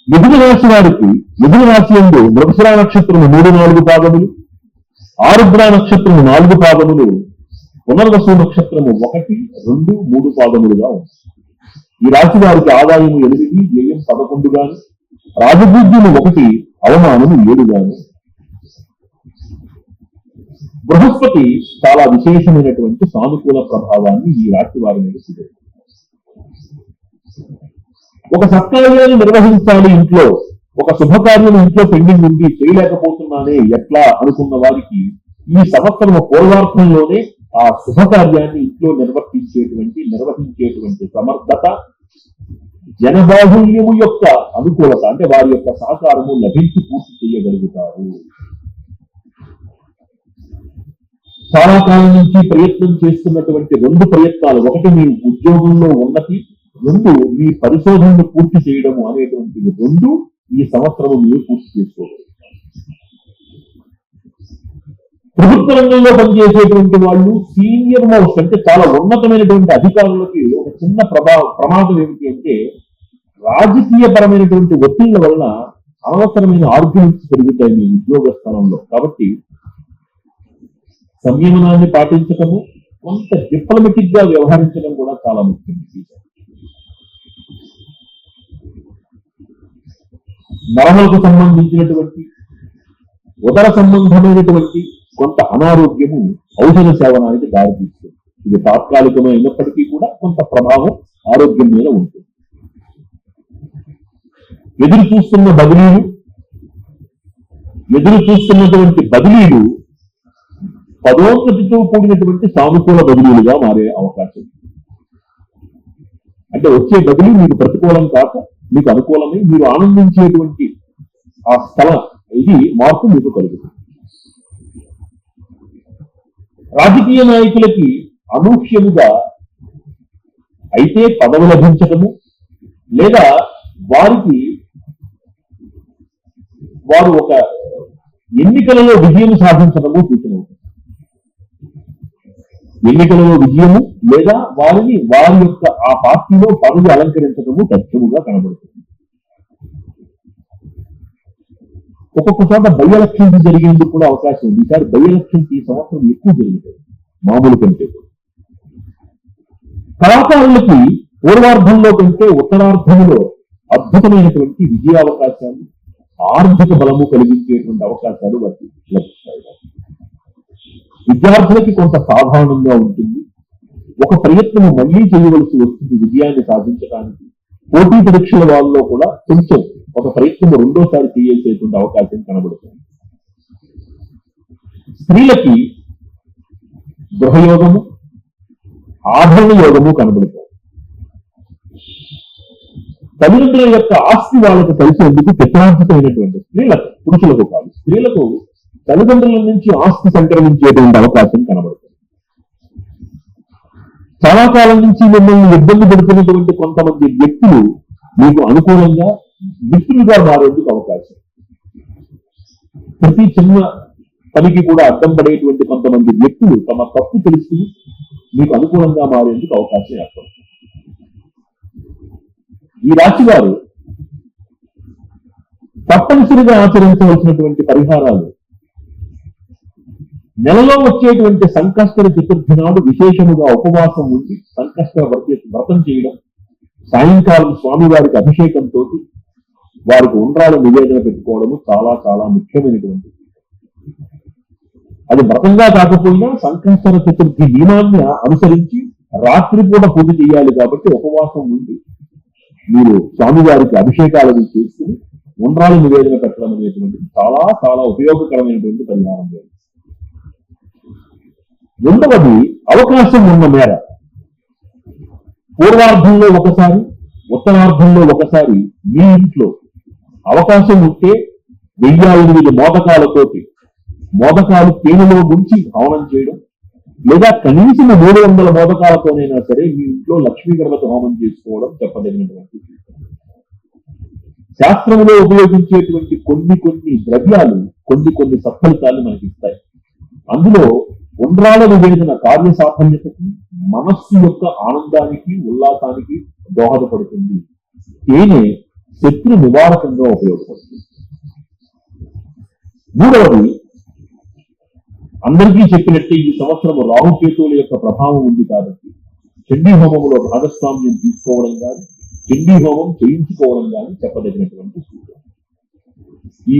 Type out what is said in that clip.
మిథున రాశి వారికి మిథున రాశి యందు మృగశిర నక్షత్రము 3-4 పాదములు, ఆరుద్ర నక్షత్రము 4 పాదములు, పునర్వసు నక్షత్రము 1-2-3 పాదములుగా ఉంది. ఈ రాశి వారికి ఆదాయము 8, వ్యయం 11 గాను, రాజపూజ్యము 1, అవమానము 7 గాను. బృహస్పతి చాలా విశేషమైనటువంటి సానుకూల ప్రభావాన్ని ఈ రాశి వారి మీద చూపుతుంది. ఒక సత్కార్యాన్ని నిర్వహించాలి ఇంట్లో, ఒక శుభకార్యం ఇంట్లో పెండింగ్ ఉండి చేయలేకపోతున్నానే ఎట్లా అనుకున్న వారికి ఈ సంవత్సరం పూర్వార్థంలోనే ఆ శుభకార్యాన్ని ఇంట్లో నిర్వహించేటువంటి సమర్థత, జనబాహుల్యము యొక్క అనుకూలత అంటే వారి యొక్క సహకారము లభించి పూర్తి చేయగలుగుతారు. చాలా కాలం నుంచి ప్రయత్నం చేస్తున్నటువంటి 2 ప్రయత్నాలు, ఒకటి మీ ఉద్యోగంలో ఉన్నతి, 2 మీ పరిశోధనను పూర్తి చేయడము అనేటువంటివి 2 ఈ సంవత్సరం మీరు పూర్తి చేసుకోవాలి. ప్రభుత్వ రంగంలో పనిచేసేటువంటి వాళ్ళు సీనియర్ మోస్ట్ అంటే చాలా ఉన్నతమైనటువంటి అధికారులకి ఒక చిన్న ప్రమాదం ఏమిటి అంటే రాజకీయ పరమైనటువంటి ఒత్తిళ్ల వలన అనవసరమైన ఆర్గ్యుమెంట్స్ పెరుగుతాయి మీ ఉద్యోగ స్థలంలో. కాబట్టి సంయమనాన్ని పాటించడము, కొంత డిప్లొమాటిక్ గా వ్యవహరించడం కూడా చాలా ముఖ్యం. నరములకు సంబంధించినటువంటి ఉదర సంబంధమైనటువంటి కొంత అనారోగ్యము ఔషధ సేవనానికి దారితీస్తుంది. ఇది తాత్కాలికమైనప్పటికీ కూడా కొంత ప్రభావం ఆరోగ్యం మీద ఉంటుంది. ఎదురు చూస్తున్నటువంటి బదిలీలు పదోన్నతితో కూడినటువంటి సానుకూల బదిలీలుగా మారే అవకాశం. అంటే వచ్చే బదిలీ మీకు ప్రతికూలం కాక మీకు అనుకూలమై మీరు ఆనందించేటువంటి ఆ స్థల మార్పు మీకు కలుగుతుంది. రాజకీయ నాయకులకి అనూహ్యముగా అయితే పదవి లభించడము, లేదా వారు ఒక ఎన్నికలలో విజయం సాధించడము సూచన అవుతుంది. ఎన్నికలలో విజయము లేదా వారి యొక్క ఆ పార్టీలో పదవి అలంకరించడము తథ్యముగా కనబడుతుంది. ఒక్కొక్క చోట బై ఎలక్షన్స్ జరిగేందుకు కూడా అవకాశం ఉంది. ఈసారి బై ఎలక్షన్స్ ఈ సంవత్సరం ఎక్కువ జరుగుతాయి మామూలు కంటే. కళాకారులకి పూర్వార్ధంలో కంటే ఉత్తరార్ధంలో అద్భుతమైనటువంటి విజయావకాశాలు, ఆర్థిక బలము కలిగించేటువంటి అవకాశాలు వారికి లభిస్తాయి. విద్యార్థులకి కొంత సాధారణంగా ఉంటుంది. ఒక ప్రయత్నం మళ్లీ చేయవలసి వస్తుంది విజయాన్ని సాధించడానికి. పోటీ పరీక్షల వాళ్ళలో కూడా కొంచెం ఒక ప్రయత్నం రెండోసారి చేసేటువంటి అవకాశం కనబడుతుంది. స్త్రీలకి గృహయోగము, ఆభరణ యోగము కనబడుతుంది. తల్లిదండ్రుల యొక్క ఆస్తి వాళ్ళకు కలిసేందుకు పిత్రార్జితమైనటువంటి స్త్రీలకు, పురుషులకు కాదు, స్త్రీలకు తల్లిదండ్రుల నుంచి ఆస్తి సంక్రమించేటువంటి అవకాశం కనబడుతుంది. చాలా కాలం నుంచి మిమ్మల్ని ఇబ్బంది పెడుతున్నటువంటి కొంతమంది వ్యక్తులు మీకు అనుకూలంగా మిత్రులుగా మారేందుకు అవకాశం. ప్రతి చిన్న పనికి కూడా అడ్డం పడేటువంటి కొంతమంది వ్యక్తులు తమ తప్పు తెలిసి మీకు అనుకూలంగా మారేందుకు అవకాశం ఏర్పడుతుంది. ఈ రాశి వారు తప్పనిసరిగా ఆచరించవలసినటువంటి పరిహారాలు: నెలలో వచ్చేటువంటి సంకష్ట చతుర్థి నాడు విశేషముగా ఉపవాసం ఉండి సంకష్ట వ్రతం చేయడం, సాయంకాలం స్వామివారికి అభిషేకంతో వారికి ఉండ్రాల నివేదన పెట్టుకోవడము చాలా చాలా ముఖ్యమైనటువంటి. అది వ్రతంగా కాకపోయినా సంకష్ట చతుర్థి నియమాన్ని అనుసరించి రాత్రిపూట పూజ చేయాలి. కాబట్టి ఉపవాసం ఉండి మీరు స్వామివారికి అభిషేకాలను చేసుకుని ఉండ్రాల నివేదన పెట్టడం అనేటువంటిది చాలా చాలా ఉపయోగకరమైనటువంటి పరిహారం. రెండవది, అవకాశం ఉన్న మేర పూర్వార్ధంలో ఒకసారి, ఉత్తరార్ధంలో ఒకసారి మీ ఇంట్లో అవకాశం ఉంటే 1008 మోదకాలతోటి మోదకాలు తేనెలో ముంచి హవనం చేయడం, లేదా కనీసం 300 మోదకాలతోనైనా సరే మీ ఇంట్లో లక్ష్మీ గణపతి హోమం చేసుకోవడం చెప్పదగినటువంటి. శాస్త్రంలో ఉపయోగించేటువంటి కొన్ని ద్రవ్యాలు కొన్ని సత్ఫలితాలు మనకి ఇస్తాయి. అందులో ఉండ్రాల నివేదన కార్య సాఫల్యతకి, మనస్సు యొక్క ఆనందానికి, ఉల్లాసానికి దోహదపడుతుంది. తేనె శత్రు నివారకంగా ఉపయోగపడుతుంది. మూడవది, అందరికీ చెప్పినట్టే ఈ సంవత్సరం రాహుకేతువుల యొక్క ప్రభావం ఉంది కాబట్టి చండీ హోమంలో భాగస్వామ్యం తీసుకోవడం కానీ చండీ హోమం చేయించుకోవడం కానీ చెప్పదగినటువంటి సూచన. ఈ